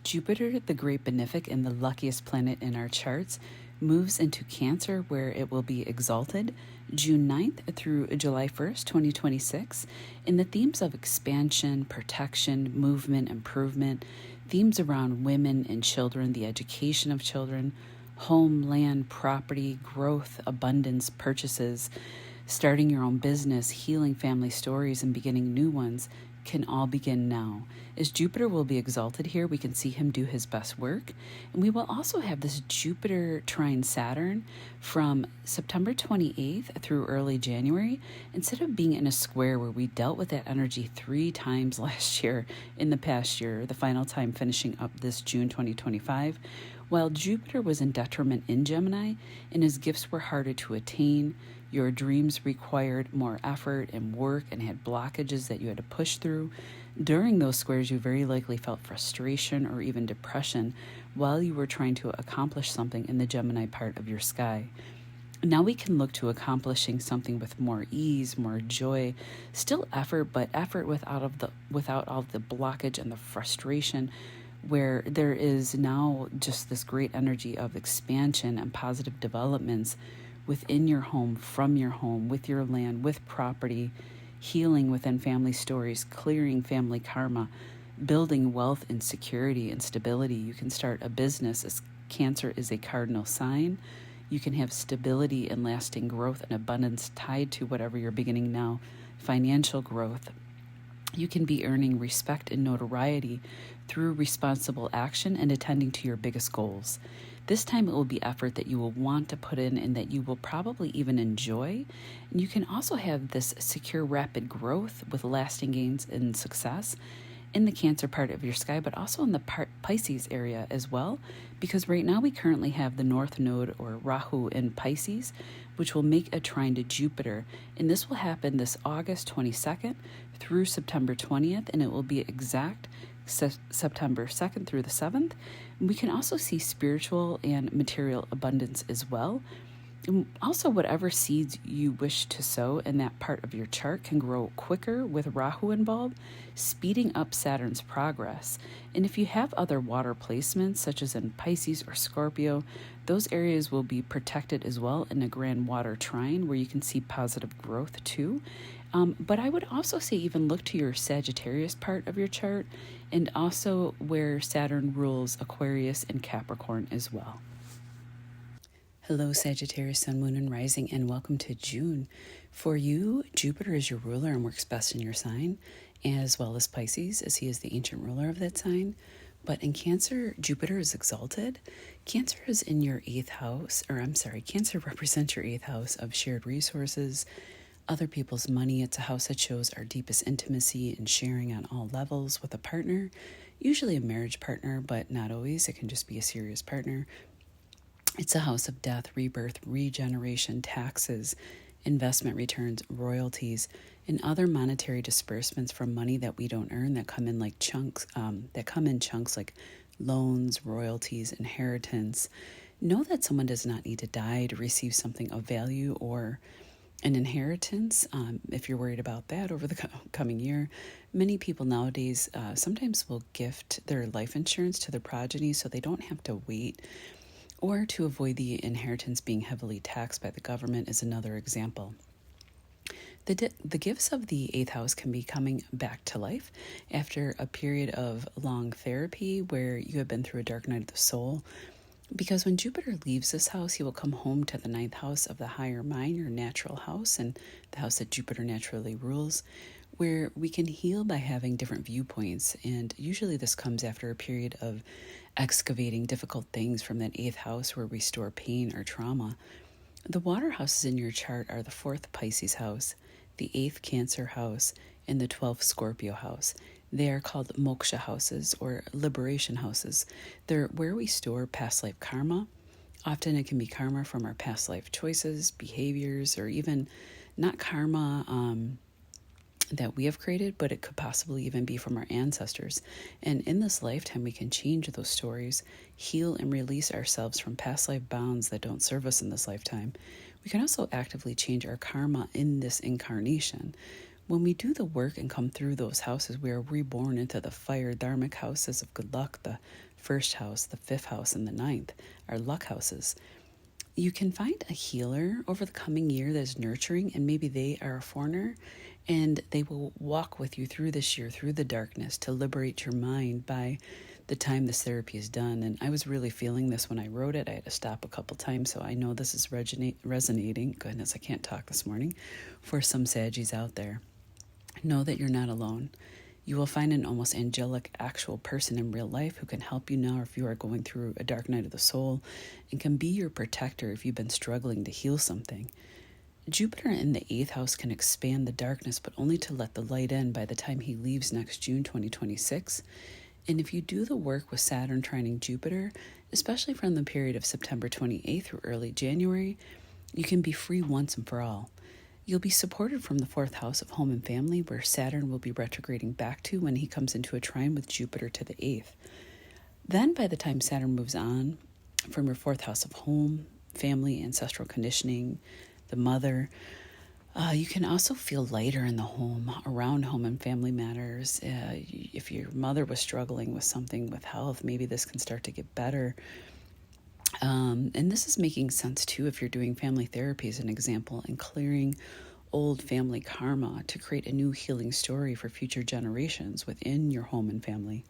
Jupiter, the great benefic and the luckiest planet in our charts, moves into Cancer where it will be exalted June 9th through July 1st, 2026, in the themes of expansion, protection, movement, improvement, themes around women and children, the education of children, home, land, property, growth, abundance, purchases, starting your own business, healing family stories, and beginning new ones can all begin now. As Jupiter will be exalted here, we can see him do his best work. And we will also have this Jupiter trine Saturn from September 28th through early January. Instead of being in a square where we dealt with that energy 3 times last year in the past year, the final time finishing up this June 2025, while Jupiter was in detriment in Gemini and his gifts were harder to attain, your dreams required more effort and work and had blockages that you had to push through. During those squares, you very likely felt frustration or even depression while you were trying to accomplish something in the Gemini part of your sky. Now we can look to accomplishing something with more ease, more joy, still effort, but effort without all of the blockage and the frustration, where there is now just this great energy of expansion and positive developments within your home, from your home, with your land, with property, healing within family stories, clearing family karma, building wealth and security and stability. You can start a business as Cancer is a cardinal sign. You can have stability and lasting growth and abundance tied to whatever you're beginning now, financial growth. You can be earning respect and notoriety through responsible action and attending to your biggest goals. This time it will be effort that you will want to put in and that you will probably even enjoy. And you can also have this secure, rapid growth with lasting gains and success in the Cancer part of your sky, but also in the Pisces area as well, because right now we currently have the North Node or Rahu in Pisces, which will make a trine to Jupiter. And this will happen this August 22nd through September 20th, and it will be exact September 2nd through the 7th. And we can also see spiritual and material abundance as well. And also, whatever seeds you wish to sow in that part of your chart can grow quicker with Rahu involved, speeding up Saturn's progress. And if you have other water placements, such as in Pisces or Scorpio, those areas will be protected as well in a grand water trine where you can see positive growth too. But I would also say even look to your Sagittarius part of your chart and also where Saturn rules Aquarius and Capricorn as well. Hello, Sagittarius, Sun, Moon, and Rising, and welcome to June. For you, Jupiter is your ruler and works best in your sign, as well as Pisces, as he is the ancient ruler of that sign. But in Cancer, Jupiter is exalted. Cancer is in your 8th house, Cancer represents your 8th house of shared resources, other people's money. It's a house that shows our deepest intimacy and sharing on all levels with a partner, usually a marriage partner, but not always. It can just be a serious partner. It's a house of death, rebirth, regeneration, taxes, investment returns, royalties, and other monetary disbursements from money that we don't earn that come in like chunks, like loans, royalties, inheritance. Know that someone does not need to die to receive something of value or an inheritance. If you're worried about that over the coming year, many people nowadays sometimes will gift their life insurance to their progeny so they don't have to wait, or to avoid the inheritance being heavily taxed by the government is another example. The gifts of the 8th house can be coming back to life after a period of long therapy where you have been through a dark night of the soul. Because when Jupiter leaves this house, he will come home to the 9th house of the higher mind, your natural house, and the house that Jupiter naturally rules, where we can heal by having different viewpoints. And usually this comes after a period of excavating difficult things from that 8th house where we store pain or trauma. The water houses in your chart are the 4th Pisces house, the 8th Cancer house, and the 12th Scorpio house. They are called moksha houses or liberation houses. They're where we store past life karma. Often it can be karma from our past life choices, behaviors, or even not karma that we have created, but it could possibly even be from our ancestors. And in this lifetime, we can change those stories, heal and release ourselves from past life bounds that don't serve us in this lifetime. We can also actively change our karma in this incarnation. When we do the work and come through those houses, we are reborn into the fire dharmic houses of good luck, the first house, the fifth house, and the ninth are luck houses. You can find a healer over the coming year that is nurturing, and maybe they are a foreigner, and they will walk with you through this year, through the darkness, to liberate your mind by the time this therapy is done. And I was really feeling this when I wrote it. I had to stop a couple times, so I know this is resonating. Goodness, I can't talk this morning. For some Saggies out there, know that you're not alone. You will find an almost angelic actual person in real life who can help you now if you are going through a dark night of the soul, and can be your protector if you've been struggling to heal something. Jupiter in the 8th house can expand the darkness, but only to let the light in by the time he leaves next June 2026. And if you do the work with Saturn trining Jupiter, especially from the period of September 28th through early January, you can be free once and for all. You'll be supported from the 4th house of home and family, where Saturn will be retrograding back to when he comes into a trine with Jupiter to the 8th. Then by the time Saturn moves on from your 4th house of home, family, ancestral conditioning, the mother, you can also feel lighter in the home, around home and family matters. If your mother was struggling with something with health, maybe this can start to get better. And this is making sense too if you're doing family therapy as an example, and clearing old family karma to create a new healing story for future generations within your home and family.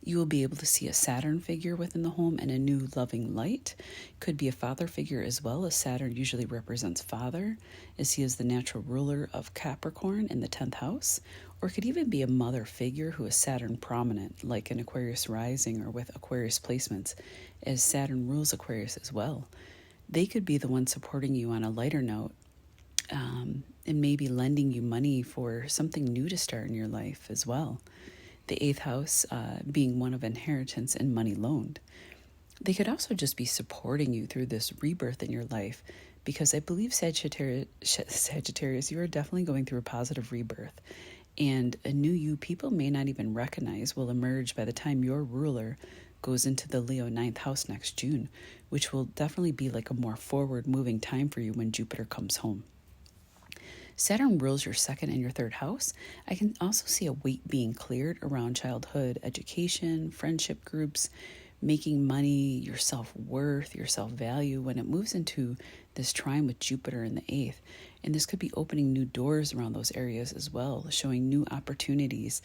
You will be able to see a Saturn figure within the home and a new loving light. Could be a father figure as well, as Saturn usually represents father, as he is the natural ruler of Capricorn in the 10th house. Or it could even be a mother figure who is Saturn prominent, like an Aquarius rising or with Aquarius placements, as Saturn rules Aquarius as well. They could be the one supporting you on a lighter note, and maybe lending you money for something new to start in your life as well. The 8th house being one of inheritance and money loaned. They could also just be supporting you through this rebirth in your life, because I believe Sagittarius, you are definitely going through a positive rebirth, and a new you people may not even recognize will emerge by the time your ruler goes into the Leo 9th house next June, which will definitely be like a more forward-moving time for you when Jupiter comes home. Saturn rules your 2nd and your 3rd house. I can also see a weight being cleared around childhood, education, friendship groups, making money, your self-worth, your self-value when it moves into this trine with Jupiter in the 8th. And this could be opening new doors around those areas as well, showing new opportunities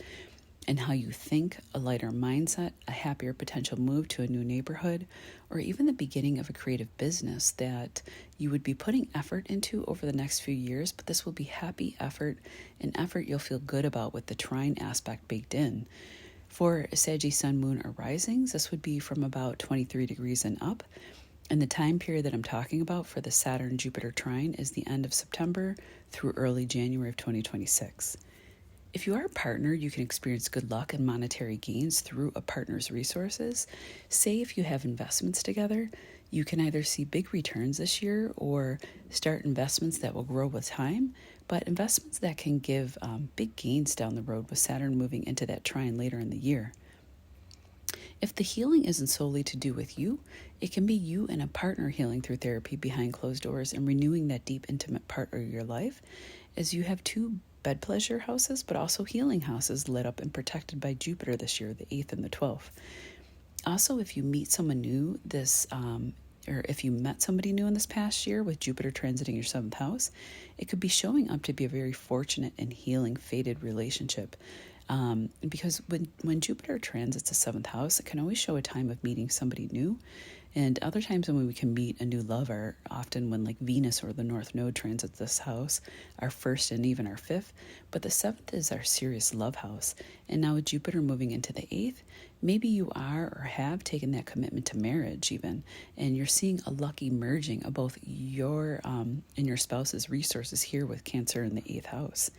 in how you think, a lighter mindset, a happier potential move to a new neighborhood, or even the beginning of a creative business that you would be putting effort into over the next few years, but this will be happy effort, an effort you'll feel good about with the trine aspect baked in. For Sagittarius sun, moon, or risings, this would be from about 23 degrees and up. And the time period that I'm talking about for the Saturn-Jupiter trine is the end of September through early January of 2026. If you are a partner, you can experience good luck and monetary gains through a partner's resources. Say if you have investments together, you can either see big returns this year or start investments that will grow with time, but investments that can give big gains down the road with Saturn moving into that trine later in the year. If the healing isn't solely to do with you, it can be you and a partner healing through therapy behind closed doors and renewing that deep, intimate part of your life, as you have two bed pleasure houses, but also healing houses lit up and protected by Jupiter this year, the 8th and the 12th. Also, if you meet someone new or if you met somebody new in this past year with Jupiter transiting your 7th house, it could be showing up to be a very fortunate and healing fated relationship. Because when Jupiter transits the 7th house, it can always show a time of meeting somebody new. And other times when we can meet a new lover, often when like Venus or the North Node transits this house, our 1st and even our 5th. But the 7th is our serious love house. And now with Jupiter moving into the 8th, maybe you are or have taken that commitment to marriage even, and you're seeing a lucky merging of both your and your spouse's resources here with Cancer in the 8th house.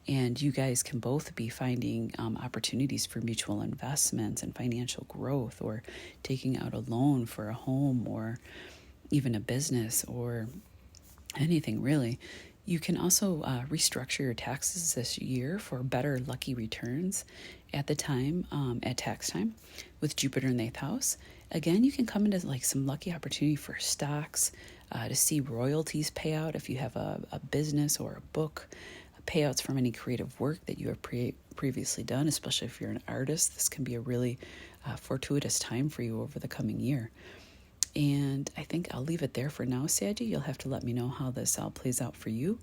And you guys can both be finding opportunities for mutual investments and financial growth, or taking out a loan for a home or even a business or anything really. You can also restructure your taxes this year for better lucky returns at the time, at tax time, with Jupiter in the 8th house. Again, you can come into like some lucky opportunity for stocks, to see royalties pay out if you have a business or a book, payouts from any creative work that you have previously done, especially if you're an artist. This can be a really fortuitous time for you over the coming year. And I think I'll leave it there for now, Saggy. You'll have to let me know how this all plays out for you.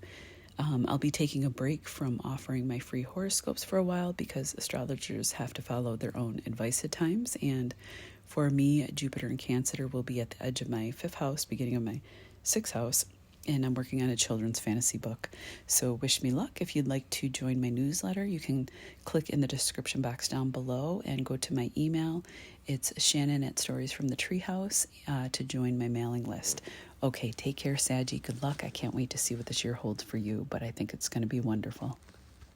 I'll be taking a break from offering my free horoscopes for a while because astrologers have to follow their own advice at times. And for me, Jupiter and Cancer will be at the edge of my 5th house, beginning of my 6th house. And I'm working on a children's fantasy book. So wish me luck. If you'd like to join my newsletter, you can click in the description box down below and go to my email. It's Shannon@storiesfromthetreehouse to join my mailing list. Okay, take care, Saggy. Good luck. I can't wait to see what this year holds for you, but I think it's going to be wonderful.